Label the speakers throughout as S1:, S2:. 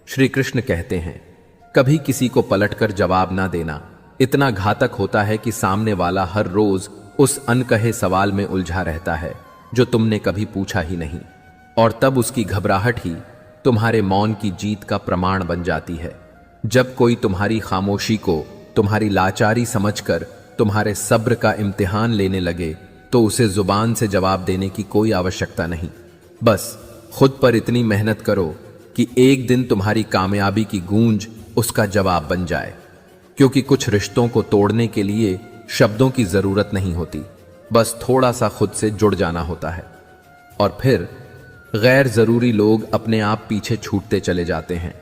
S1: श्री कृष्ण कहते हैं, कभी किसी को पलटकर जवाब ना देना इतना घातक होता है कि सामने वाला हर रोज उस अनकहे सवाल में उलझा रहता है जो तुमने कभी पूछा ही नहीं, और तब उसकी घबराहट ही तुम्हारे मौन की जीत का प्रमाण बन जाती है। जब कोई तुम्हारी खामोशी को तुम्हारी लाचारी समझकर तुम्हारे सब्र का इम्तिहान लेने लगे तो उसे जुबान से जवाब देने की कोई आवश्यकता नहीं। बस खुद पर इतनी मेहनत करो कि एक दिन तुम्हारी कामयाबी की गूंज उसका जवाब बन जाए, क्योंकि कुछ रिश्तों को तोड़ने के लिए शब्दों की जरूरत नहीं होती, बस थोड़ा सा खुद से जुड़ जाना होता है। और फिर गैर जरूरी लोग अपने आप पीछे छूटते चले जाते हैं।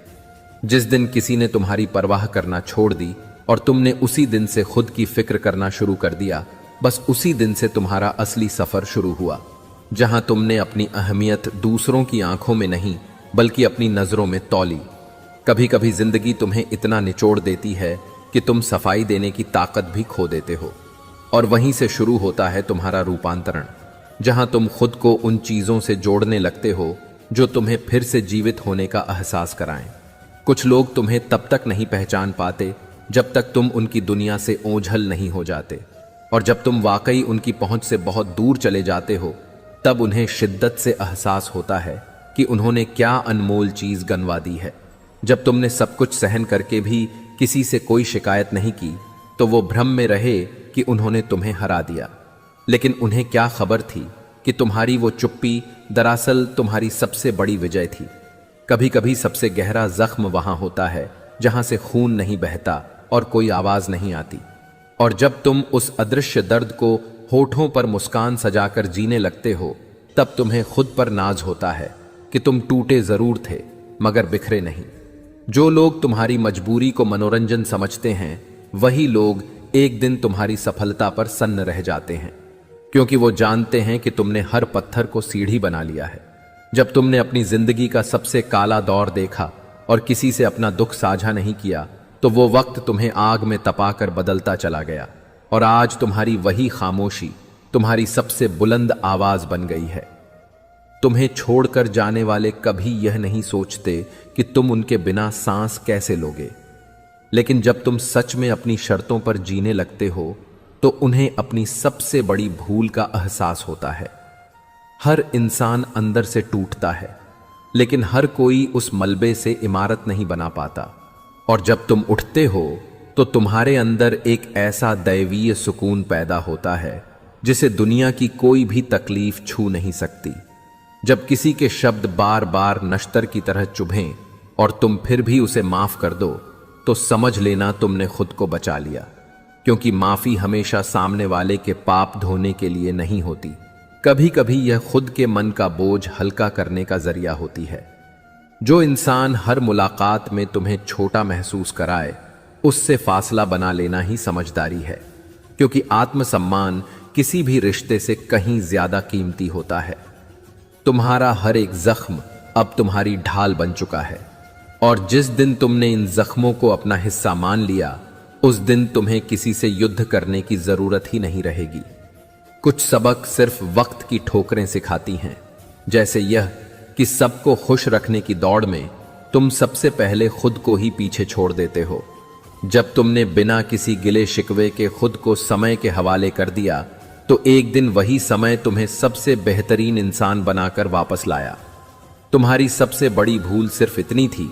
S1: जिस दिन किसी ने तुम्हारी परवाह करना छोड़ दी और तुमने उसी दिन से खुद की फिक्र करना शुरू कर दिया, बस उसी दिन से तुम्हारा असली सफर शुरू हुआ, जहां तुमने अपनी अहमियत दूसरों की आंखों में नहीं बल्कि अपनी नजरों में तौली। कभी कभी जिंदगी तुम्हें इतना निचोड़ देती है कि तुम सफाई देने की ताकत भी खो देते हो, और वहीं से शुरू होता है तुम्हारा रूपांतरण, जहां तुम खुद को उन चीजों से जोड़ने लगते हो जो तुम्हें फिर से जीवित होने का एहसास कराएं। कुछ लोग तुम्हें तब तक नहीं पहचान पाते जब तक तुम उनकी दुनिया से ओझल नहीं हो जाते, और जब तुम वाकई उनकी पहुंच से बहुत दूर चले जाते हो तब उन्हें शिद्दत से एहसास होता है कि उन्होंने क्या अनमोल चीज गंवा दी है। जब तुमने सब कुछ सहन करके भी किसी से कोई शिकायत नहीं की तो वो भ्रम में रहे कि उन्होंने तुम्हें हरा दिया, लेकिन उन्हें क्या खबर थी कि तुम्हारी वो चुप्पी दरअसल तुम्हारी सबसे बड़ी विजय थी। कभी कभी सबसे गहरा जख्म वहां होता है जहां से खून नहीं बहता और कोई आवाज नहीं आती, और जब तुम उस अदृश्य दर्द को होठों पर मुस्कान सजाकर जीने लगते हो तब तुम्हें खुद पर नाज होता है कि तुम टूटे जरूर थे मगर बिखरे नहीं। जो लोग तुम्हारी मजबूरी को मनोरंजन समझते हैं वही लोग एक दिन तुम्हारी सफलता पर सन्न रह जाते हैं, क्योंकि वो जानते हैं कि तुमने हर पत्थर को सीढ़ी बना लिया है। जब तुमने अपनी जिंदगी का सबसे काला दौर देखा और किसी से अपना दुख साझा नहीं किया तो वो वक्त तुम्हें आग में तपाकर बदलता चला गया, और आज तुम्हारी वही खामोशी तुम्हारी सबसे बुलंद आवाज बन गई है। तुम्हें छोड़कर जाने वाले कभी यह नहीं सोचते कि तुम उनके बिना सांस कैसे लोगे, लेकिन जब तुम सच में अपनी शर्तों पर जीने लगते हो तो उन्हें अपनी सबसे बड़ी भूल का एहसास होता है। हर इंसान अंदर से टूटता है, लेकिन हर कोई उस मलबे से इमारत नहीं बना पाता, और जब तुम उठते हो तो तुम्हारे अंदर एक ऐसा दैवीय सुकून पैदा होता है जिसे दुनिया की कोई भी तकलीफ छू नहीं सकती। जब किसी के शब्द बार बार नश्तर की तरह चुभें और तुम फिर भी उसे माफ कर दो तो समझ लेना तुमने खुद को बचा लिया, क्योंकि माफी हमेशा सामने वाले के पाप धोने के लिए नहीं होती, कभी कभी यह खुद के मन का बोझ हल्का करने का जरिया होती है। जो इंसान हर मुलाकात में तुम्हें छोटा महसूस कराए उससे फासला बना लेना ही समझदारी है, क्योंकि आत्मसम्मान किसी भी रिश्ते से कहीं ज्यादा कीमती होता है। तुम्हारा हर एक जख्म अब तुम्हारी ढाल बन चुका है, और जिस दिन तुमने इन जख्मों को अपना हिस्सा मान लिया उस दिन तुम्हें किसी से युद्ध करने की जरूरत ही नहीं रहेगी। कुछ सबक सिर्फ वक्त की ठोकरें सिखाती हैं, जैसे यह कि सबको खुश रखने की दौड़ में तुम सबसे पहले खुद को ही पीछे छोड़ देते हो। जब तुमने बिना किसी गिले शिकवे के खुद को समय के हवाले कर दिया तो एक दिन वही समय तुम्हें सबसे बेहतरीन इंसान बनाकर वापस लाया। तुम्हारी सबसे बड़ी भूल सिर्फ इतनी थी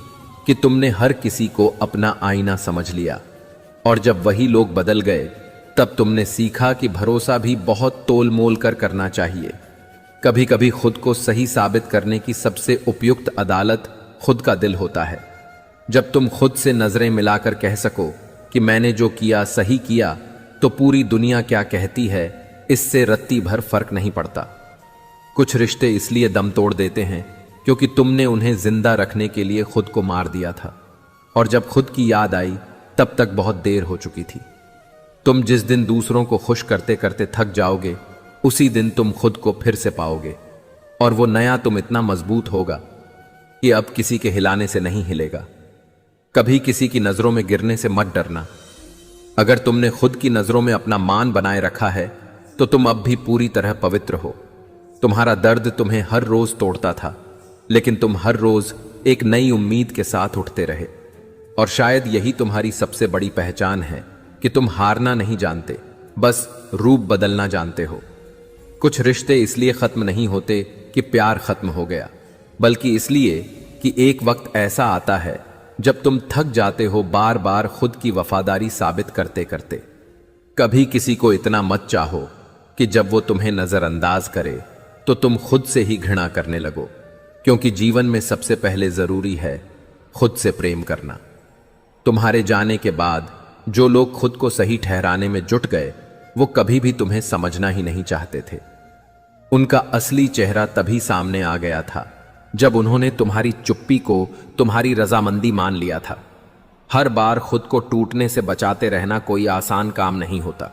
S1: कि तुमने हर किसी को अपना आईना समझ लिया, और जब वही लोग बदल गए तब तुमने सीखा कि भरोसा भी बहुत तोल मोल कर करना चाहिए। कभी कभी खुद को सही साबित करने की सबसे उपयुक्त अदालत खुद का दिल होता है। जब तुम खुद से नजरें मिलाकर कह सको कि मैंने जो किया सही किया तो पूरी दुनिया क्या कहती है इससे रत्ती भर फर्क नहीं पड़ता। कुछ रिश्ते इसलिए दम तोड़ देते हैं क्योंकि तुमने उन्हें जिंदा रखने के लिए खुद को मार दिया था, और जब खुद की याद आई तब तक बहुत देर हो चुकी थी। तुम जिस दिन दूसरों को खुश करते करते थक जाओगे उसी दिन तुम खुद को फिर से पाओगे, और वो नया तुम इतना मजबूत होगा कि अब किसी के हिलाने से नहीं हिलेगा। कभी किसी की नजरों में गिरने से मत डरना। अगर तुमने खुद की नजरों में अपना मान बनाए रखा है तो तुम अब भी पूरी तरह पवित्र हो। तुम्हारा दर्द तुम्हें हर रोज तोड़ता था, लेकिन तुम हर रोज एक नई उम्मीद के साथ उठते रहे। और शायद यही तुम्हारी सबसे बड़ी पहचान है कि तुम हारना नहीं जानते, बस रूप बदलना जानते हो। कुछ रिश्ते इसलिए खत्म नहीं होते कि प्यार खत्म हो गया, बल्कि इसलिए कि एक वक्त ऐसा आता है जब तुम थक जाते हो बार बार खुद की वफादारी साबित करते करते। कभी किसी को इतना मत चाहो कि जब वो तुम्हें नजरअंदाज करे तो तुम खुद से ही घृणा करने लगो, क्योंकि जीवन में सबसे पहले जरूरी है खुद से प्रेम करना। तुम्हारे जाने के बाद जो लोग खुद को सही ठहराने में जुट गए, वो कभी भी तुम्हें समझना ही नहीं चाहते थे। उनका असली चेहरा तभी सामने आ गया था जब उन्होंने तुम्हारी चुप्पी को तुम्हारी रजामंदी मान लिया था। हर बार खुद को टूटने से बचाते रहना कोई आसान काम नहीं होता,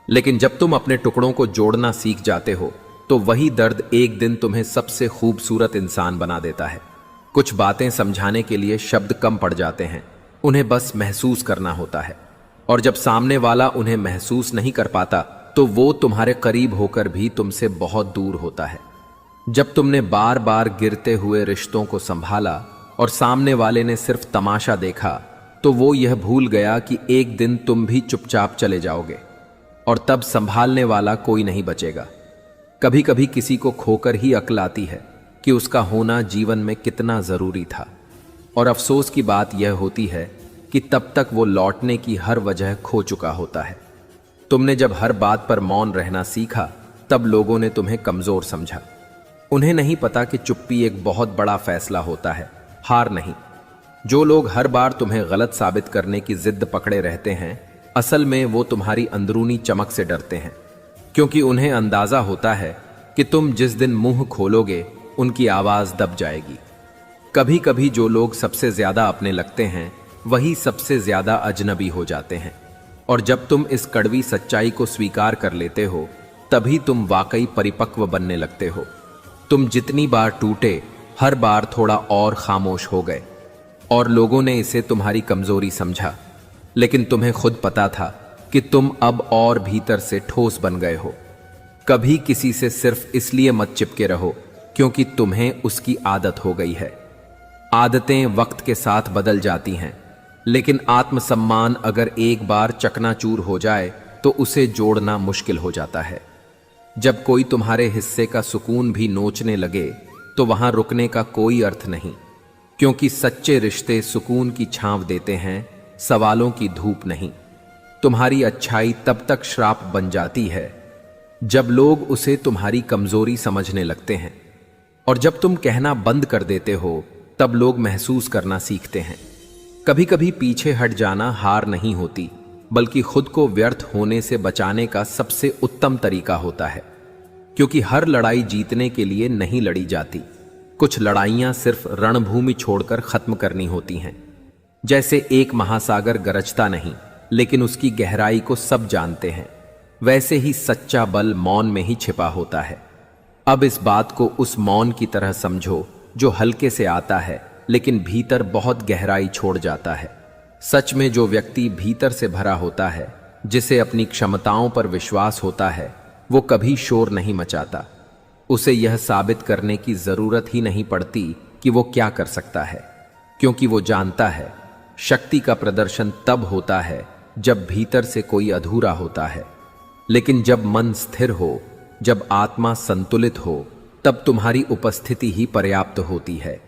S1: लेकिन जब तुम अपने टुकड़ों को जोड़ना सीख जाते हो तो वही दर्द एक दिन तुम्हें सबसे खूबसूरत इंसान बना देता है। कुछ बातें समझाने के लिए शब्द कम पड़ जाते हैं, उन्हें बस महसूस करना होता है। और जब सामने वाला उन्हें महसूस नहीं कर पाता तो वो तुम्हारे करीब होकर भी तुमसे बहुत दूर होता है। जब तुमने बार बार गिरते हुए रिश्तों को संभाला और सामने वाले ने सिर्फ तमाशा देखा, तो वो यह भूल गया कि एक दिन तुम भी चुपचाप चले जाओगे और तब संभालने वाला कोई नहीं बचेगा। कभी कभी किसी को खोकर ही अक्ल आती है कि उसका होना जीवन में कितना जरूरी था। और अफसोस की बात यह होती है कि तब तक वो लौटने की हर वजह खो चुका होता है। तुमने जब हर बात पर मौन रहना सीखा, तब लोगों ने तुम्हें कमजोर समझा। उन्हें नहीं पता कि चुप्पी एक बहुत बड़ा फैसला होता है, हार नहीं। जो लोग हर बार तुम्हें गलत साबित करने की जिद पकड़े रहते हैं, असल में वो तुम्हारी अंदरूनी चमक से डरते हैं, क्योंकि उन्हें अंदाजा होता है कि तुम जिस दिन मुंह खोलोगे उनकी आवाज दब जाएगी। कभी कभी जो लोग सबसे ज्यादा अपने लगते हैं, वही सबसे ज्यादा अजनबी हो जाते हैं। और जब तुम इस कड़वी सच्चाई को स्वीकार कर लेते हो, तभी तुम वाकई परिपक्व बनने लगते हो। तुम जितनी बार टूटे, हर बार थोड़ा और खामोश हो गए, और लोगों ने इसे तुम्हारी कमजोरी समझा, लेकिन तुम्हें खुद पता था कि तुम अब और भीतर से ठोस बन गए हो। कभी किसी से सिर्फ इसलिए मत चिपके रहो क्योंकि तुम्हें उसकी आदत हो गई है। आदतें वक्त के साथ बदल जाती हैं, लेकिन आत्मसम्मान अगर एक बार चकनाचूर हो जाए तो उसे जोड़ना मुश्किल हो जाता है। जब कोई तुम्हारे हिस्से का सुकून भी नोचने लगे तो वहां रुकने का कोई अर्थ नहीं, क्योंकि सच्चे रिश्ते सुकून की छांव देते हैं, सवालों की धूप नहीं। तुम्हारी अच्छाई तब तक श्राप बन जाती है जब लोग उसे तुम्हारी कमजोरी समझने लगते हैं, और जब तुम कहना बंद कर देते हो तब लोग महसूस करना सीखते हैं। कभी कभी पीछे हट जाना हार नहीं होती, बल्कि खुद को व्यर्थ होने से बचाने का सबसे उत्तम तरीका होता है, क्योंकि हर लड़ाई जीतने के लिए नहीं लड़ी जाती। कुछ लड़ाइयां सिर्फ रणभूमि छोड़कर खत्म करनी होती हैं। जैसे एक महासागर गरजता नहीं, लेकिन उसकी गहराई को सब जानते हैं, वैसे ही सच्चा बल मौन में ही छिपा होता है। अब इस बात को उस मौन की तरह समझो जो हल्के से आता है लेकिन भीतर बहुत गहराई छोड़ जाता है। सच में जो व्यक्ति भीतर से भरा होता है, जिसे अपनी क्षमताओं पर विश्वास होता है, वो कभी शोर नहीं मचाता। उसे यह साबित करने की जरूरत ही नहीं पड़ती कि वो क्या कर सकता है, क्योंकि वो जानता है शक्ति का प्रदर्शन तब होता है जब भीतर से कोई अधूरा होता है। लेकिन जब मन स्थिर हो, जब आत्मा संतुलित हो, तब तुम्हारी उपस्थिति ही पर्याप्त होती है।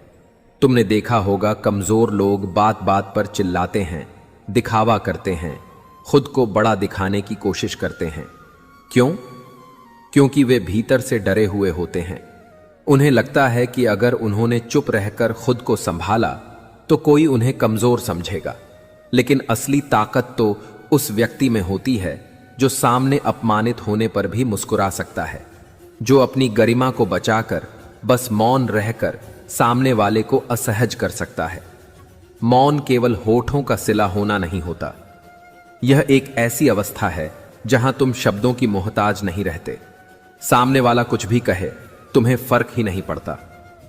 S1: तुमने देखा होगा कमजोर लोग बात बात पर चिल्लाते हैं, दिखावा करते हैं, खुद को बड़ा दिखाने की कोशिश करते हैं। क्यों? क्योंकि वे भीतर से डरे हुए होते हैं। उन्हें लगता है कि अगर उन्होंने चुप रहकर खुद को संभाला तो कोई उन्हें कमजोर समझेगा। लेकिन असली ताकत तो उस व्यक्ति में होती है जो सामने अपमानित होने पर भी मुस्कुरा सकता है, जो अपनी गरिमा को बचाकर बस मौन रहकर सामने वाले को असहज कर सकता है। मौन केवल होठों का सिला होना नहीं होता, यह एक ऐसी अवस्था है जहां तुम शब्दों की मोहताज नहीं रहते। सामने वाला कुछ भी कहे, तुम्हें फर्क ही नहीं पड़ता,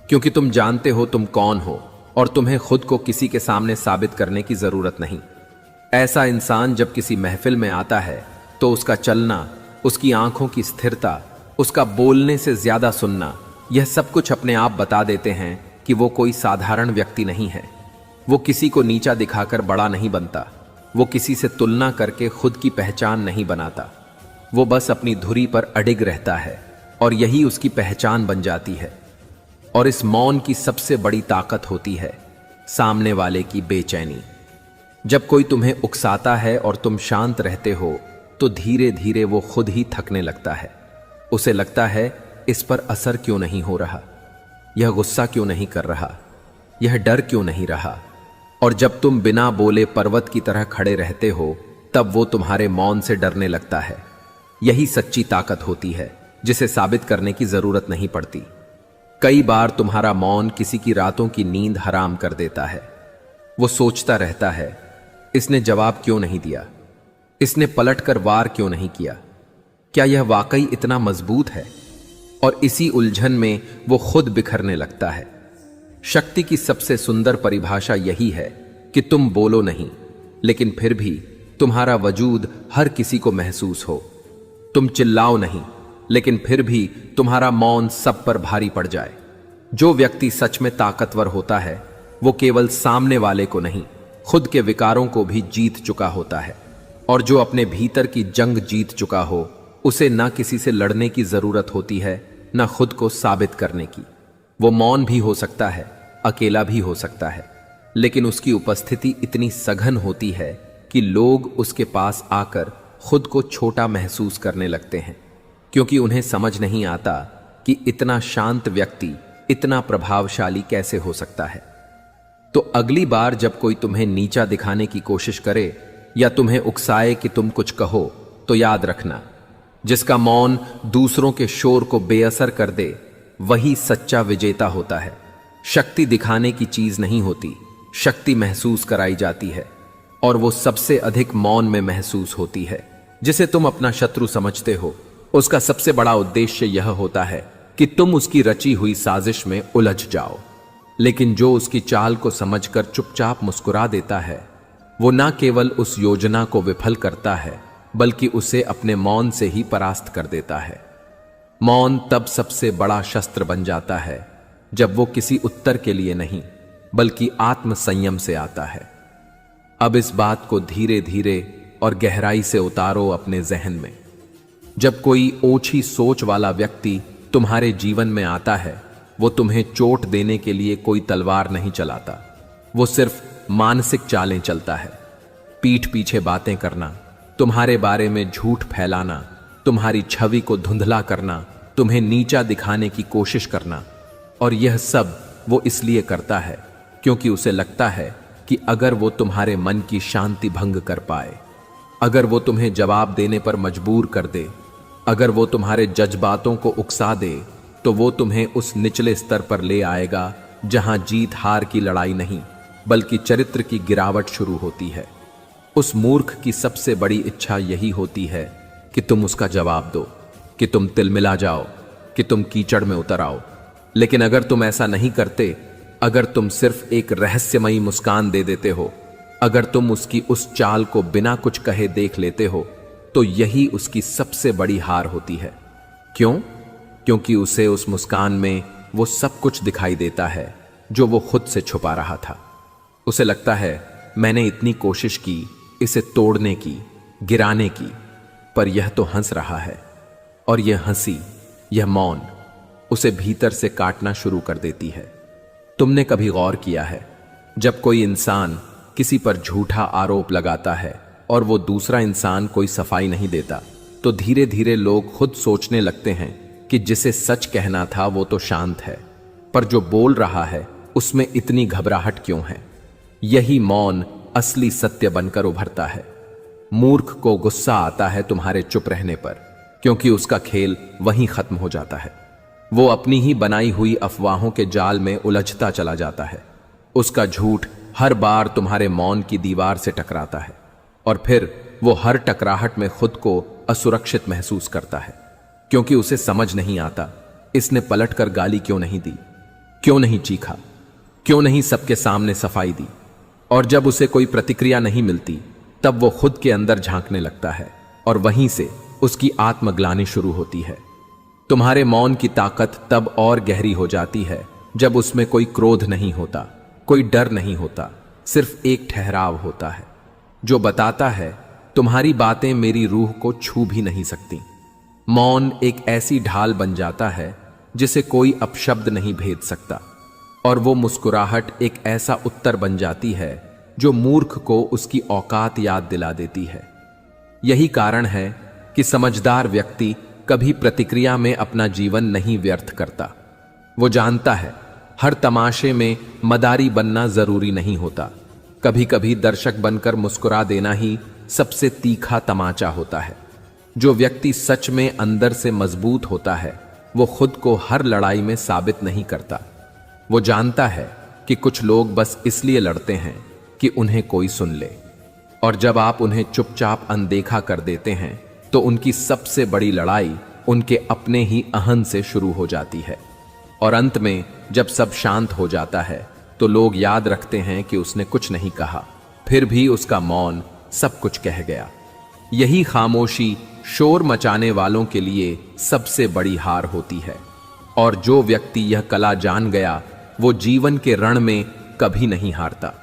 S1: क्योंकि तुम जानते हो तुम कौन हो और तुम्हें खुद को किसी के सामने साबित करने की जरूरत नहीं। ऐसा इंसान जब किसी महफिल में आता है तो उसका चलना, उसकी आंखों की स्थिरता, उसका बोलने से ज्यादा सुनना, यह सब कुछ अपने आप बता देते हैं कि वो कोई साधारण व्यक्ति नहीं है। वो किसी को नीचा दिखाकर बड़ा नहीं बनता। वो किसी से तुलना करके खुद की पहचान नहीं बनाता। वो बस अपनी धुरी पर अडिग रहता है और यही उसकी पहचान बन जाती है। और इस मौन की सबसे बड़ी ताकत होती है सामने वाले की बेचैनी। जब कोई तुम्हें उकसाता है और तुम शांत रहते हो तो धीरे धीरे वो खुद ही थकने लगता है। उसे लगता है इस पर असर क्यों नहीं हो रहा, यह गुस्सा क्यों नहीं कर रहा, यह डर क्यों नहीं रहा। और जब तुम बिना बोले पर्वत की तरह खड़े रहते हो तब वो तुम्हारे मौन से डरने लगता है। यही सच्ची ताकत होती है जिसे साबित करने की जरूरत नहीं पड़ती। कई बार तुम्हारा मौन किसी की रातों की नींद हराम कर देता है। वो सोचता रहता है, इसने जवाब क्यों नहीं दिया, इसने पलटकर वार क्यों नहीं किया, क्या यह वाकई इतना मजबूत है। और इसी उलझन में वो खुद बिखरने लगता है। शक्ति की सबसे सुंदर परिभाषा यही है कि तुम बोलो नहीं, लेकिन फिर भी तुम्हारा वजूद हर किसी को महसूस हो। तुम चिल्लाओ नहीं, लेकिन फिर भी तुम्हारा मौन सब पर भारी पड़ जाए। जो व्यक्ति सच में ताकतवर होता है वो केवल सामने वाले को नहीं, खुद के विकारों को भी जीत चुका होता है। और जो अपने भीतर की जंग जीत चुका हो उसे ना किसी से लड़ने की जरूरत होती है, ना खुद को साबित करने की। वो मौन भी हो सकता है, अकेला भी हो सकता है, लेकिन उसकी उपस्थिति इतनी सघन होती है कि लोग उसके पास आकर खुद को छोटा महसूस करने लगते हैं, क्योंकि उन्हें समझ नहीं आता कि इतना शांत व्यक्ति इतना प्रभावशाली कैसे हो सकता है। तो अगली बार जब कोई तुम्हें नीचा दिखाने की कोशिश करे या तुम्हें उकसाए कि तुम कुछ कहो, तो याद रखना, जिसका मौन दूसरों के शोर को बेअसर कर दे वही सच्चा विजेता होता है। शक्ति दिखाने की चीज नहीं होती, शक्ति महसूस कराई जाती है, और वो सबसे अधिक मौन में महसूस होती है। जिसे तुम अपना शत्रु समझते हो उसका सबसे बड़ा उद्देश्य यह होता है कि तुम उसकी रची हुई साजिश में उलझ जाओ। लेकिन जो उसकी चाल को समझकर चुपचाप मुस्कुरा देता है वो न केवल उस योजना को विफल करता है बल्कि उसे अपने मौन से ही परास्त कर देता है। मौन तब सबसे बड़ा शस्त्र बन जाता है जब वो किसी उत्तर के लिए नहीं बल्कि आत्म संयम से आता है। अब इस बात को धीरे धीरे और गहराई से उतारो अपने जहन में। जब कोई ओछी सोच वाला व्यक्ति तुम्हारे जीवन में आता है वो तुम्हें चोट देने के लिए कोई तलवार नहीं चलाता, वो सिर्फ मानसिक चालें चलता है। पीठ पीछे बातें करना, तुम्हारे बारे में झूठ फैलाना, तुम्हारी छवि को धुंधला करना, तुम्हें नीचा दिखाने की कोशिश करना। और यह सब वो इसलिए करता है क्योंकि उसे लगता है कि अगर वो तुम्हारे मन की शांति भंग कर पाए, अगर वो तुम्हें जवाब देने पर मजबूर कर दे, अगर वो तुम्हारे जज्बातों को उकसा दे, तो वो तुम्हें उस निचले स्तर पर ले आएगा जहां जीत हार की लड़ाई नहीं बल्कि चरित्र की गिरावट शुरू होती है। उस मूर्ख की सबसे बड़ी इच्छा यही होती है कि तुम उसका जवाब दो, कि तुम तिलमिला जाओ, कि तुम कीचड़ में उतर आओ। लेकिन अगर तुम ऐसा नहीं करते, अगर तुम सिर्फ एक रहस्यमयी मुस्कान दे देते हो, अगर तुम उसकी उस चाल को बिना कुछ कहे देख लेते हो, तो यही उसकी सबसे बड़ी हार होती है। क्यों? क्योंकि उसे उस मुस्कान में वो सब कुछ दिखाई देता है जो वो खुद से छुपा रहा था। उसे लगता है मैंने इतनी कोशिश की इसे तोड़ने की, गिराने की, पर यह तो हंस रहा है। और यह हंसी, यह मौन उसे भीतर से काटना शुरू कर देती है। तुमने कभी गौर किया है, जब कोई इंसान किसी पर झूठा आरोप लगाता है और वो दूसरा इंसान कोई सफाई नहीं देता, तो धीरे धीरे लोग खुद सोचने लगते हैं कि जिसे सच कहना था वो तो शांत है, पर जो बोल रहा है उसमें इतनी घबराहट क्यों है। यही मौन असली सत्य बनकर उभरता है। मूर्ख को गुस्सा आता है तुम्हारे चुप रहने पर, क्योंकि उसका खेल वहीं खत्म हो जाता है। वो अपनी ही बनाई हुई अफवाहों के जाल में उलझता चला जाता है। उसका झूठ हर बार तुम्हारे मौन की दीवार से टकराता है और फिर वो हर टकराहट में खुद को असुरक्षित महसूस करता है, क्योंकि उसे समझ नहीं आता इसने पलटकर गाली क्यों नहीं दी, क्यों नहीं चीखा, क्यों नहीं सबके सामने सफाई दी। और जब उसे कोई प्रतिक्रिया नहीं मिलती तब वो खुद के अंदर झांकने लगता है और वहीं से उसकी आत्मग्लानि शुरू होती है। तुम्हारे मौन की ताकत तब और गहरी हो जाती है जब उसमें कोई क्रोध नहीं होता, कोई डर नहीं होता, सिर्फ एक ठहराव होता है जो बताता है तुम्हारी बातें मेरी रूह को छू भी नहीं सकती। मौन एक ऐसी ढाल बन जाता है जिसे कोई अपशब्द नहीं भेद सकता, और वो मुस्कुराहट एक ऐसा उत्तर बन जाती है जो मूर्ख को उसकी औकात याद दिला देती है। यही कारण है कि समझदार व्यक्ति कभी प्रतिक्रिया में अपना जीवन नहीं व्यर्थ करता। वो जानता है हर तमाशे में मदारी बनना जरूरी नहीं होता, कभी कभी दर्शक बनकर मुस्कुरा देना ही सबसे तीखा तमाचा होता है। जो व्यक्ति सच में अंदर से मजबूत होता है वो खुद को हर लड़ाई में साबित नहीं करता। वो जानता है कि कुछ लोग बस इसलिए लड़ते हैं कि उन्हें कोई सुन ले, और जब आप उन्हें चुपचाप अनदेखा कर देते हैं तो उनकी सबसे बड़ी लड़ाई उनके अपने ही अहं से शुरू हो जाती है। और अंत में जब सब शांत हो जाता है तो लोग याद रखते हैं कि उसने कुछ नहीं कहा, फिर भी उसका मौन सब कुछ कह गया। यही खामोशी शोर मचाने वालों के लिए सबसे बड़ी हार होती है, और जो व्यक्ति यह कला जान गया वो जीवन के रण में कभी नहीं हारता।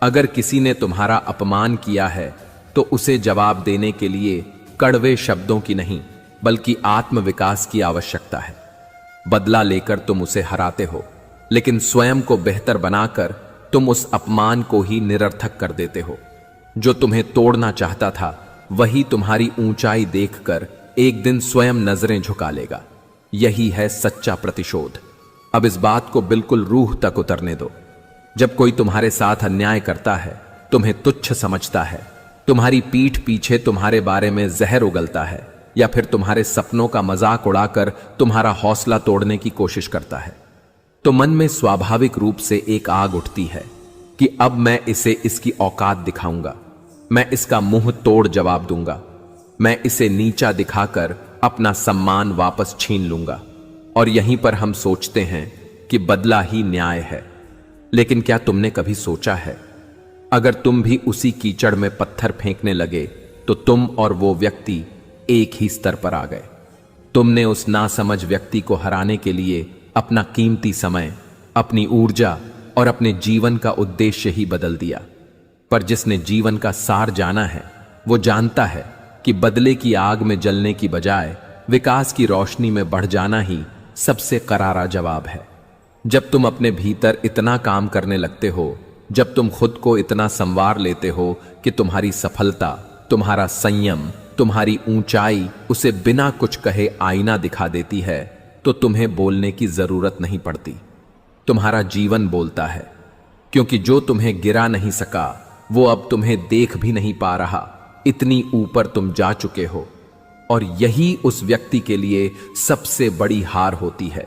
S1: अगर किसी ने तुम्हारा अपमान किया है तो उसे जवाब देने के लिए कड़वे शब्दों की नहीं बल्कि आत्मविकास की आवश्यकता है। बदला लेकर तुम उसे हराते हो, लेकिन स्वयं को बेहतर बनाकर तुम उस अपमान को ही निरर्थक कर देते हो। जो तुम्हें तोड़ना चाहता था वही तुम्हारी ऊंचाई देखकर एक दिन स्वयं नजरें झुका लेगा। यही है सच्चा प्रतिशोध। अब इस बात को बिल्कुल रूह तक उतरने दो। जब कोई तुम्हारे साथ अन्याय करता है, तुम्हें तुच्छ समझता है, तुम्हारी पीठ पीछे तुम्हारे बारे में जहर उगलता है, या फिर तुम्हारे सपनों का मजाक उड़ाकर तुम्हारा हौसला तोड़ने की कोशिश करता है, तो मन में स्वाभाविक रूप से एक आग उठती है कि अब मैं इसे इसकी औकात दिखाऊंगा, मैं इसका मुंह तोड़ जवाब दूंगा, मैं इसे नीचा दिखाकर अपना सम्मान वापस छीन लूंगा। और यहीं पर हम सोचते हैं कि बदला ही न्याय है। लेकिन क्या तुमने कभी सोचा है, अगर तुम भी उसी कीचड़ में पत्थर फेंकने लगे तो तुम और वो व्यक्ति एक ही स्तर पर आ गए। तुमने उस नासमझ व्यक्ति को हराने के लिए अपना कीमती समय, अपनी ऊर्जा और अपने जीवन का उद्देश्य ही बदल दिया। पर जिसने जीवन का सार जाना है वो जानता है कि बदले की आग में जलने की बजाय विकास की रोशनी में बढ़ जाना ही सबसे करारा जवाब है। जब तुम अपने भीतर इतना काम करने लगते हो, जब तुम खुद को इतना संवार लेते हो कि तुम्हारी सफलता, तुम्हारा संयम, तुम्हारी ऊंचाई उसे बिना कुछ कहे आईना दिखा देती है, तो तुम्हें बोलने की जरूरत नहीं पड़ती। तुम्हारा जीवन बोलता है, क्योंकि जो तुम्हें गिरा नहीं सका वो अब तुम्हें देख भी नहीं पा रहा, इतनी ऊपर तुम जा चुके हो। और यही उस व्यक्ति के लिए सबसे बड़ी हार होती है।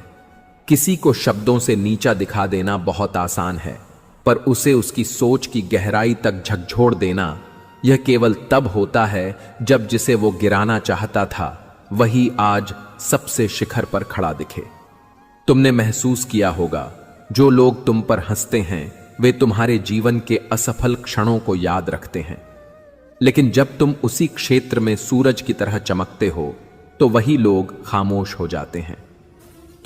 S1: किसी को शब्दों से नीचा दिखा देना बहुत आसान है, पर उसे उसकी सोच की गहराई तक झकझोर देना यह केवल तब होता है जब जिसे वो गिराना चाहता था वही आज सबसे शिखर पर खड़ा दिखे। तुमने महसूस किया होगा, जो लोग तुम पर हंसते हैं वे तुम्हारे जीवन के असफल क्षणों को याद रखते हैं, लेकिन जब तुम उसी क्षेत्र में सूरज की तरह चमकते हो तो वही लोग खामोश हो जाते हैं।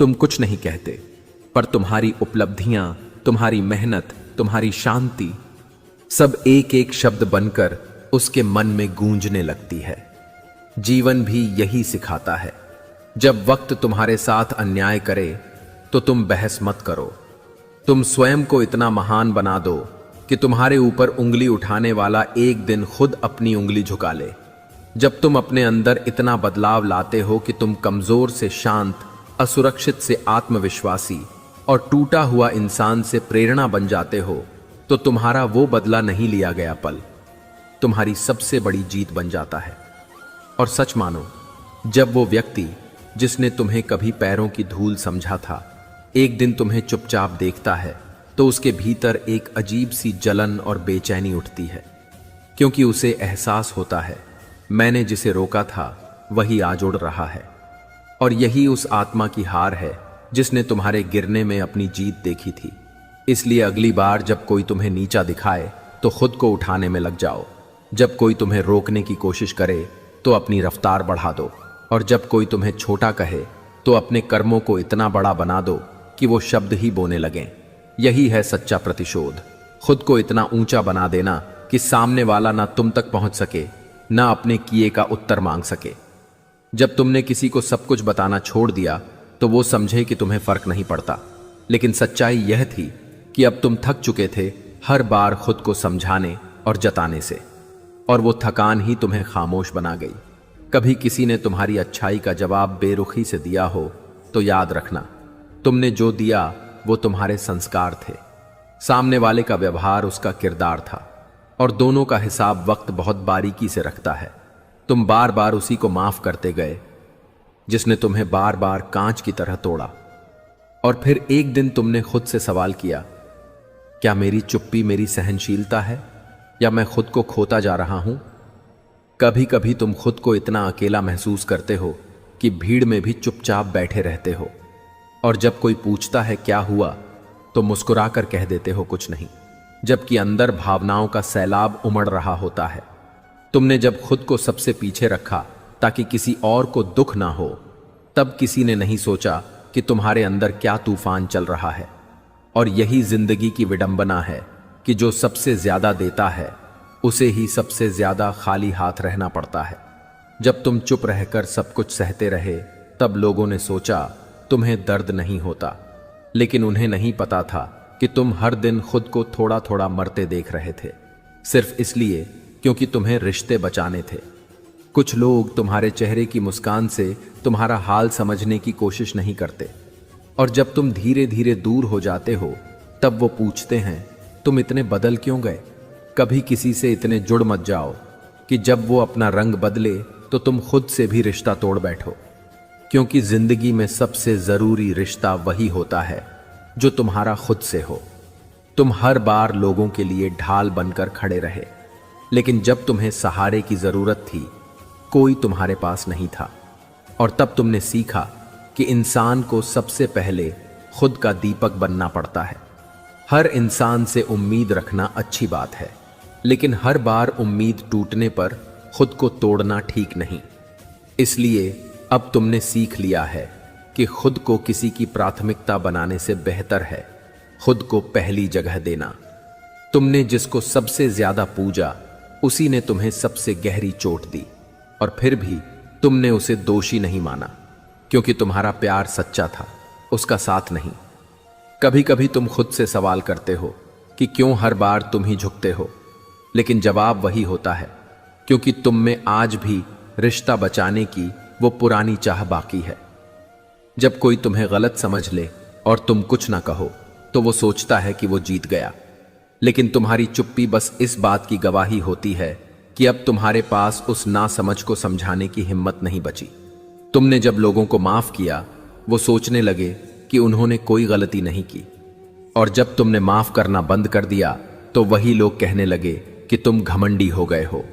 S1: तुम कुछ नहीं कहते, पर तुम्हारी उपलब्धियां, तुम्हारी मेहनत, तुम्हारी शांति सब एक एक शब्द बनकर उसके मन में गूंजने लगती है। जीवन भी यही सिखाता है, जब वक्त तुम्हारे साथ अन्याय करे तो तुम बहस मत करो। तुम स्वयं को इतना महान बना दो कि तुम्हारे ऊपर उंगली उठाने वाला एक दिन खुद अपनी उंगली झुका ले। जब तुम अपने अंदर इतना बदलाव लाते हो कि तुम कमजोर से शांत, असुरक्षित से आत्मविश्वासी और टूटा हुआ इंसान से प्रेरणा बन जाते हो, तो तुम्हारा वो बदला नहीं लिया गया पल तुम्हारी सबसे बड़ी जीत बन जाता है। और सच मानो, जब वो व्यक्ति जिसने तुम्हें कभी पैरों की धूल समझा था एक दिन तुम्हें चुपचाप देखता है, तो उसके भीतर एक अजीब सी जलन और बेचैनी उठती है, क्योंकि उसे एहसास होता है मैंने जिसे रोका था वही आज उड़ रहा है। और यही उस आत्मा की हार है जिसने तुम्हारे गिरने में अपनी जीत देखी थी। इसलिए अगली बार जब कोई तुम्हें नीचा दिखाए तो खुद को उठाने में लग जाओ। जब कोई तुम्हें रोकने की कोशिश करे तो अपनी रफ्तार बढ़ा दो, और जब कोई तुम्हें छोटा कहे तो अपने कर्मों को इतना बड़ा बना दो कि वो शब्द ही बोने लगें। यही है सच्चा प्रतिशोध। खुद को इतना ऊंचा बना देना कि सामने वाला ना तुम तक पहुंच सके, ना अपने किए का उत्तर मांग सके। जब तुमने किसी को सब कुछ बताना छोड़ दिया तो वो समझे कि तुम्हें फर्क नहीं पड़ता, लेकिन सच्चाई यह थी कि अब तुम थक चुके थे हर बार खुद को समझाने और जताने से, और वो थकान ही तुम्हें खामोश बना गई। कभी किसी ने तुम्हारी अच्छाई का जवाब बेरुखी से दिया हो तो याद रखना, तुमने जो दिया वो तुम्हारे संस्कार थे, सामने वाले का व्यवहार उसका किरदार था, और दोनों का हिसाब वक्त बहुत बारीकी से रखता है। तुम बार बार उसी को माफ करते गए जिसने तुम्हें बार बार कांच की तरह तोड़ा। और फिर एक दिन तुमने खुद से सवाल किया, क्या मेरी चुप्पी मेरी सहनशीलता है या मैं खुद को खोता जा रहा हूं? कभी कभी तुम खुद को इतना अकेला महसूस करते हो कि भीड़ में भी चुपचाप बैठे रहते हो, और जब कोई पूछता है क्या हुआ तो मुस्कुराकर कह देते हो कुछ नहीं, जबकि अंदर भावनाओं का सैलाब उमड़ रहा होता है। तुमने जब खुद को सबसे पीछे रखा ताकि किसी और को दुख ना हो, तब किसी ने नहीं सोचा कि तुम्हारे अंदर क्या तूफान चल रहा है। और यही जिंदगी की विडंबना है कि जो सबसे ज्यादा देता है उसे ही सबसे ज्यादा खाली हाथ रहना पड़ता है। जब तुम चुप रहकर सब कुछ सहते रहे तब लोगों ने सोचा तुम्हें दर्द नहीं होता, लेकिन उन्हें नहीं पता था कि तुम हर दिन खुद को थोड़ा थोड़ा मरते देख रहे थे, सिर्फ इसलिए क्योंकि तुम्हें रिश्ते बचाने थे। कुछ लोग तुम्हारे चेहरे की मुस्कान से तुम्हारा हाल समझने की कोशिश नहीं करते, और जब तुम धीरे धीरे दूर हो जाते हो तब वो पूछते हैं तुम इतने बदल क्यों गए। कभी किसी से इतने जुड़ मत जाओ कि जब वो अपना रंग बदले तो तुम खुद से भी रिश्ता तोड़ बैठो, क्योंकि जिंदगी में सबसे जरूरी रिश्ता वही होता है जो तुम्हारा खुद से हो। तुम हर बार लोगों के लिए ढाल बनकर खड़े रहे, लेकिन जब तुम्हें सहारे की जरूरत थी कोई तुम्हारे पास नहीं था, और तब तुमने सीखा कि इंसान को सबसे पहले खुद का दीपक बनना पड़ता है। हर इंसान से उम्मीद रखना अच्छी बात है, लेकिन हर बार उम्मीद टूटने पर खुद को तोड़ना ठीक नहीं। इसलिए अब तुमने सीख लिया है कि खुद को किसी की प्राथमिकता बनाने से बेहतर है खुद को पहली जगह देना। तुमने जिसको सबसे ज्यादा पूजा उसी ने तुम्हें सबसे गहरी चोट दी, और फिर भी तुमने उसे दोषी नहीं माना, क्योंकि तुम्हारा प्यार सच्चा था, उसका साथ नहीं। कभी कभी तुम खुद से सवाल करते हो कि क्यों हर बार तुम ही झुकते हो, लेकिन जवाब वही होता है क्योंकि तुम में आज भी रिश्ता बचाने की वो पुरानी चाह बाकी है। जब कोई तुम्हें गलत समझ ले और तुम कुछ ना कहो तो वो सोचता है कि वो जीत गया, लेकिन तुम्हारी चुप्पी बस इस बात की गवाही होती है कि अब तुम्हारे पास उस नासमझ को समझाने की हिम्मत नहीं बची। तुमने जब लोगों को माफ किया वो सोचने लगे कि उन्होंने कोई गलती नहीं की, और जब तुमने माफ करना बंद कर दिया तो वही लोग कहने लगे कि तुम घमंडी हो गए हो।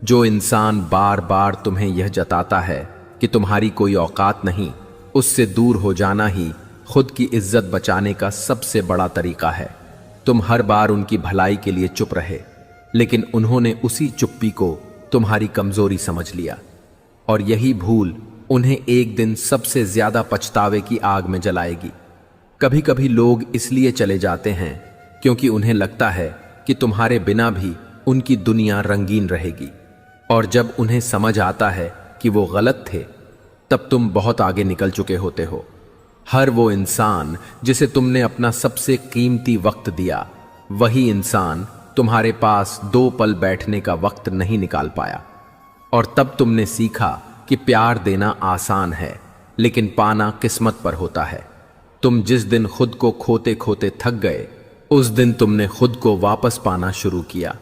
S1: जो इंसान बार बार तुम्हें यह जताता है कि तुम्हारी कोई औकात नहीं, उससे दूर हो जाना ही खुद की इज्जत बचाने का सबसे बड़ा तरीका है। तुम हर बार उनकी भलाई के लिए चुप रहे, लेकिन उन्होंने उसी चुप्पी को तुम्हारी कमजोरी समझ लिया, और यही भूल उन्हें एक दिन सबसे ज्यादा पछतावे की आग में जलाएगी। कभी कभी लोग इसलिए चले जाते हैं क्योंकि उन्हें लगता है कि तुम्हारे बिना भी उनकी दुनिया रंगीन रहेगी, और जब उन्हें समझ आता है कि वो गलत थे तब तुम बहुत आगे निकल चुके होते हो। हर वो इंसान जिसे तुमने अपना सबसे कीमती वक्त दिया, वही इंसान तुम्हारे पास 2 पल बैठने का वक्त नहीं निकाल पाया, और तब तुमने सीखा कि प्यार देना आसान है लेकिन पाना किस्मत पर होता है। तुम जिस दिन खुद को खोते खोते थक गए उस दिन तुमने खुद को वापस पाना शुरू किया,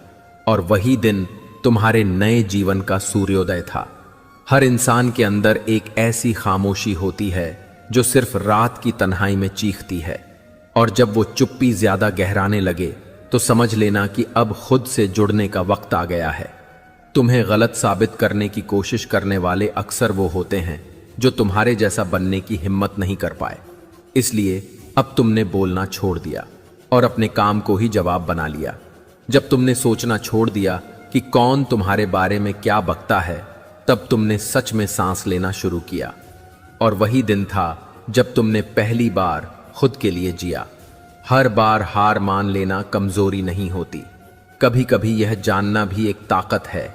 S1: और वही दिन तुम्हारे नए जीवन का सूर्योदय था। हर इंसान के अंदर एक ऐसी खामोशी होती है जो सिर्फ रात की तन्हाई में चीखती है, और जब वो चुप्पी ज्यादा गहराने लगे तो समझ लेना कि अब खुद से जुड़ने का वक्त आ गया है। तुम्हें गलत साबित करने की कोशिश करने वाले अक्सर वो होते हैं जो तुम्हारे जैसा बनने की हिम्मत नहीं कर पाए। इसलिए अब तुमने बोलना छोड़ दिया और अपने काम को ही जवाब बना लिया। जब तुमने सोचना छोड़ दिया कि कौन तुम्हारे बारे में क्या बकता है, तब तुमने सच में सांस लेना शुरू किया, और वही दिन था जब तुमने पहली बार खुद के लिए जिया। हर बार हार मान लेना कमजोरी नहीं होती, कभी कभी यह जानना भी एक ताकत है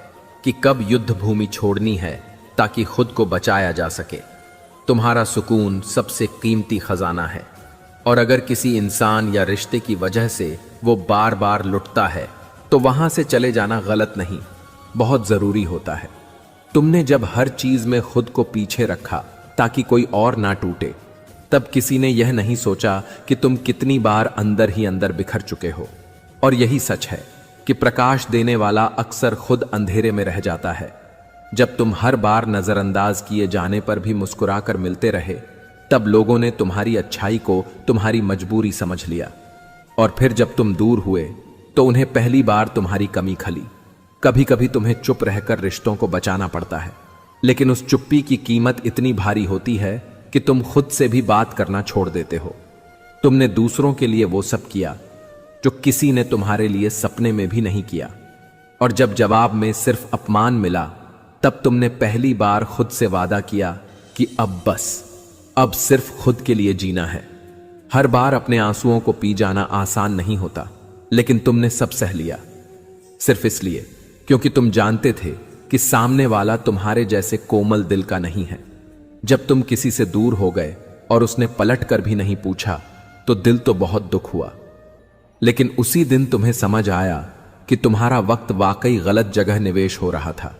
S1: कि कब युद्ध भूमि छोड़नी है ताकि खुद को बचाया जा सके। तुम्हारा सुकून सबसे कीमती खजाना है, और अगर किसी इंसान या रिश्ते की वजह से वो बार बार लुटता है तो वहां से चले जाना गलत नहीं, बहुत जरूरी होता है। तुमने जब हर चीज में खुद को पीछे रखा ताकि कोई और ना टूटे, तब किसी ने यह नहीं सोचा कि तुम कितनी बार अंदर ही अंदर बिखर चुके हो। और यही सच है कि प्रकाश देने वाला अक्सर खुद अंधेरे में रह जाता है। जब तुम हर बार नजरअंदाज किए जाने पर भी मुस्कुराकर मिलते रहे, तब लोगों ने तुम्हारी अच्छाई को तुम्हारी मजबूरी समझ लिया। और फिर जब तुम दूर हुए तो उन्हें पहली बार तुम्हारी कमी खली। कभी कभी तुम्हें चुप रहकर रिश्तों को बचाना पड़ता है, लेकिन उस चुप्पी की कीमत इतनी भारी होती है कि तुम खुद से भी बात करना छोड़ देते हो। तुमने दूसरों के लिए वो सब किया जो किसी ने तुम्हारे लिए सपने में भी नहीं किया, और जब जवाब में सिर्फ अपमान मिला, तब तुमने पहली बार खुद से वादा किया कि अब सिर्फ खुद के लिए जीना है। हर बार अपने आंसुओं को पी जाना आसान नहीं होता, लेकिन तुमने सब सह लिया, सिर्फ इसलिए क्योंकि तुम जानते थे कि सामने वाला तुम्हारे जैसे कोमल दिल का नहीं है। जब तुम किसी से दूर हो गए और उसने पलट कर भी नहीं पूछा, तो दिल तो बहुत दुख हुआ, लेकिन उसी दिन तुम्हें समझ आया कि तुम्हारा वक्त वाकई गलत जगह निवेश हो रहा था।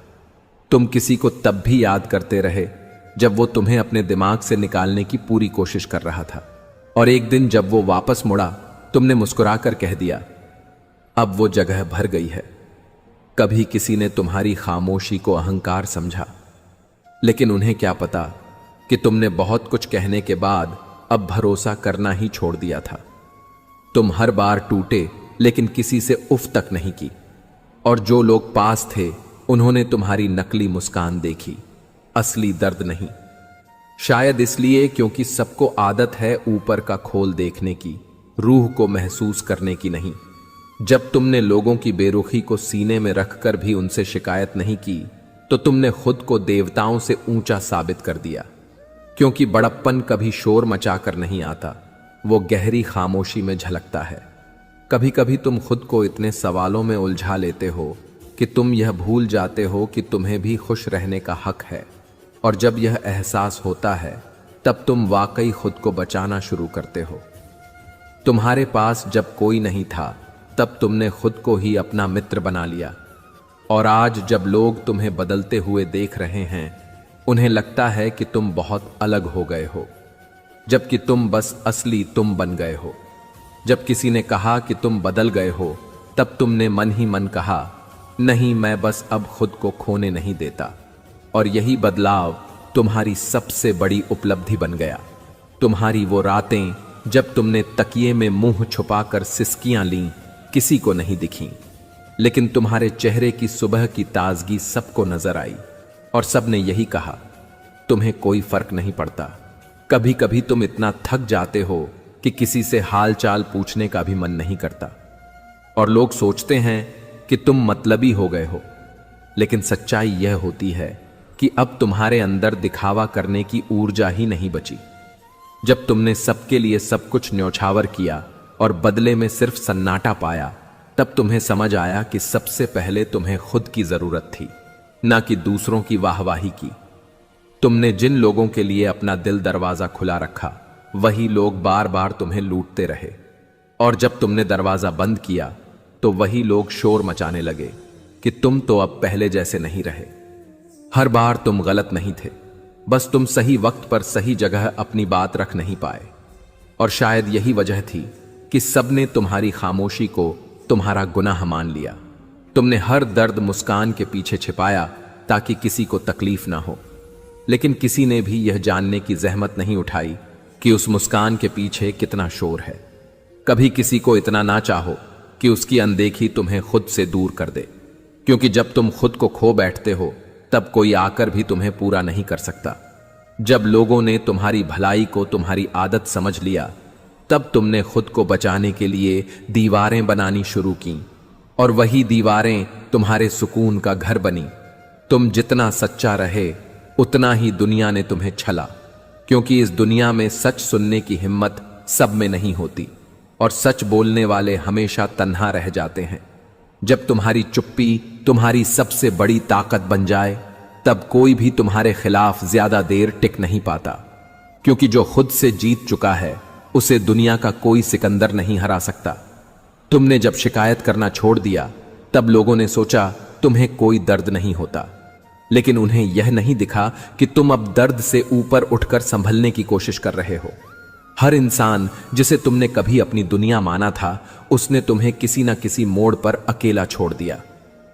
S1: तुम किसी को तब भी याद करते रहे जब वो तुम्हें अपने दिमाग से निकालने की पूरी कोशिश कर रहा था, और एक दिन जब वो वापस मुड़ा, तुमने मुस्कुराकर कह दिया, अब वो जगह भर गई है। कभी किसी ने तुम्हारी खामोशी को अहंकार समझा, लेकिन उन्हें क्या पता कि तुमने बहुत कुछ कहने के बाद अब भरोसा करना ही छोड़ दिया था। तुम हर बार टूटे, लेकिन किसी से उफ तक नहीं की, और जो लोग पास थे उन्होंने तुम्हारी नकली मुस्कान देखी, असली दर्द नहीं। शायद इसलिए क्योंकि सबको आदत है ऊपर का खोल देखने की, रूह को महसूस करने की नहीं। जब तुमने लोगों की बेरुखी को सीने में रखकर भी उनसे शिकायत नहीं की, तो तुमने खुद को देवताओं से ऊंचा साबित कर दिया। क्योंकि बड़प्पन कभी शोर मचाकर नहीं आता, वो गहरी खामोशी में झलकता है। कभी कभी तुम खुद को इतने सवालों में उलझा लेते हो कि तुम यह भूल जाते हो कि तुम्हें भी खुश रहने का हक है, और जब यह एहसास होता है तब तुम वाकई खुद को बचाना शुरू करते हो। तुम्हारे पास जब कोई नहीं था, तब तुमने खुद को ही अपना मित्र बना लिया, और आज जब लोग तुम्हें बदलते हुए देख रहे हैं, उन्हें लगता है कि तुम बहुत अलग हो गए हो, जबकि तुम बस असली तुम बन गए हो। जब किसी ने कहा कि तुम बदल गए हो, तब तुमने मन ही मन कहा, नहीं, मैं बस अब खुद को खोने नहीं देता। और यही बदलाव तुम्हारी सबसे बड़ी उपलब्धि बन गया। तुम्हारी वो रातें जब तुमने तकिए में मुंह छुपाकर सिसकियां लीं, किसी को नहीं दिखीं, लेकिन तुम्हारे चेहरे की सुबह की ताजगी सबको नजर आई, और सबने यही कहा, तुम्हें कोई फर्क नहीं पड़ता। कभी कभी तुम इतना थक जाते हो कि किसी से हाल चाल पूछने का भी मन नहीं करता, और लोग सोचते हैं कि तुम मतलबी हो गए हो। लेकिन सच्चाई यह होती है कि अब तुम्हारे अंदर दिखावा करने की ऊर्जा ही नहीं बची। जब तुमने सबके लिए सब कुछ न्यौछावर किया और बदले में सिर्फ सन्नाटा पाया, तब तुम्हें समझ आया कि सबसे पहले तुम्हें खुद की जरूरत थी, ना कि दूसरों की वाहवाही की। तुमने जिन लोगों के लिए अपना दिल दरवाजा खुला रखा, वही लोग बार बार तुम्हें लूटते रहे, और जब तुमने दरवाजा बंद किया तो वही लोग शोर मचाने लगे कि तुम तो अब पहले जैसे नहीं रहे। हर बार तुम गलत नहीं थे, बस तुम सही वक्त पर सही जगह अपनी बात रख नहीं पाए, और शायद यही वजह थी कि सबने तुम्हारी खामोशी को तुम्हारा गुनाह मान लिया। तुमने हर दर्द मुस्कान के पीछे छिपाया ताकि किसी को तकलीफ ना हो, लेकिन किसी ने भी यह जानने की जहमत नहीं उठाई कि उस मुस्कान के पीछे कितना शोर है। कभी किसी को इतना ना चाहो कि उसकी अनदेखी तुम्हें खुद से दूर कर दे, क्योंकि जब तुम खुद को खो बैठते हो, तब कोई आकर भी तुम्हें पूरा नहीं कर सकता। जब लोगों ने तुम्हारी भलाई को तुम्हारी आदत समझ लिया, तब तुमने खुद को बचाने के लिए दीवारें बनानी शुरू की, और वही दीवारें तुम्हारे सुकून का घर बनी। तुम जितना सच्चा रहे, उतना ही दुनिया ने तुम्हें छला, क्योंकि इस दुनिया में सच सुनने की हिम्मत सब में नहीं होती, और सच बोलने वाले हमेशा तन्हा रह जाते हैं। जब तुम्हारी चुप्पी तुम्हारी सबसे बड़ी ताकत बन जाए, तब कोई भी तुम्हारे खिलाफ ज्यादा देर टिक नहीं पाता, क्योंकि जो खुद से जीत चुका है उसे दुनिया का कोई सिकंदर नहीं हरा सकता। तुमने जब शिकायत करना छोड़ दिया, तब लोगों ने सोचा तुम्हें कोई दर्द नहीं होता, लेकिन उन्हें यह नहीं दिखा कि तुम अब दर्द से ऊपर उठकर संभलने की कोशिश कर रहे हो। हर इंसान जिसे तुमने कभी अपनी दुनिया माना था, उसने तुम्हें किसी न किसी मोड़ पर अकेला छोड़ दिया,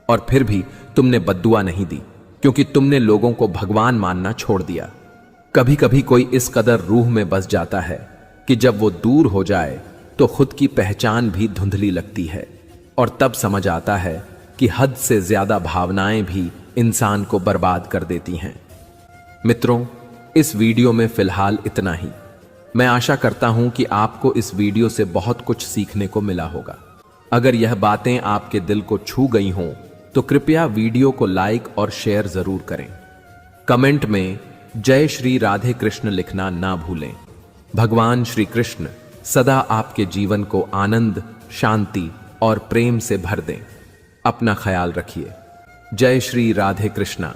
S1: और फिर भी तुमने बद्दुआ नहीं दी, क्योंकि तुमने लोगों को भगवान मानना छोड़ दिया। कभी कभी कोई इस कदर रूह में बस जाता है कि जब वो दूर हो जाए तो खुद की पहचान भी धुंधली लगती है, और तब समझ आता है कि हद से ज्यादा भावनाएं भी इंसान को बर्बाद कर देती हैं। मित्रों, इस वीडियो में फिलहाल इतना ही। मैं आशा करता हूं कि आपको इस वीडियो से बहुत कुछ सीखने को मिला होगा। अगर यह बातें आपके दिल को छू गई हों तो कृपया वीडियो को लाइक और शेयर जरूर करें। कमेंट में जय श्री राधे कृष्ण लिखना ना भूलें। भगवान श्री कृष्ण सदा आपके जीवन को आनंद, शांति और प्रेम से भर दें। अपना ख्याल रखिए। जय श्री राधे कृष्णा।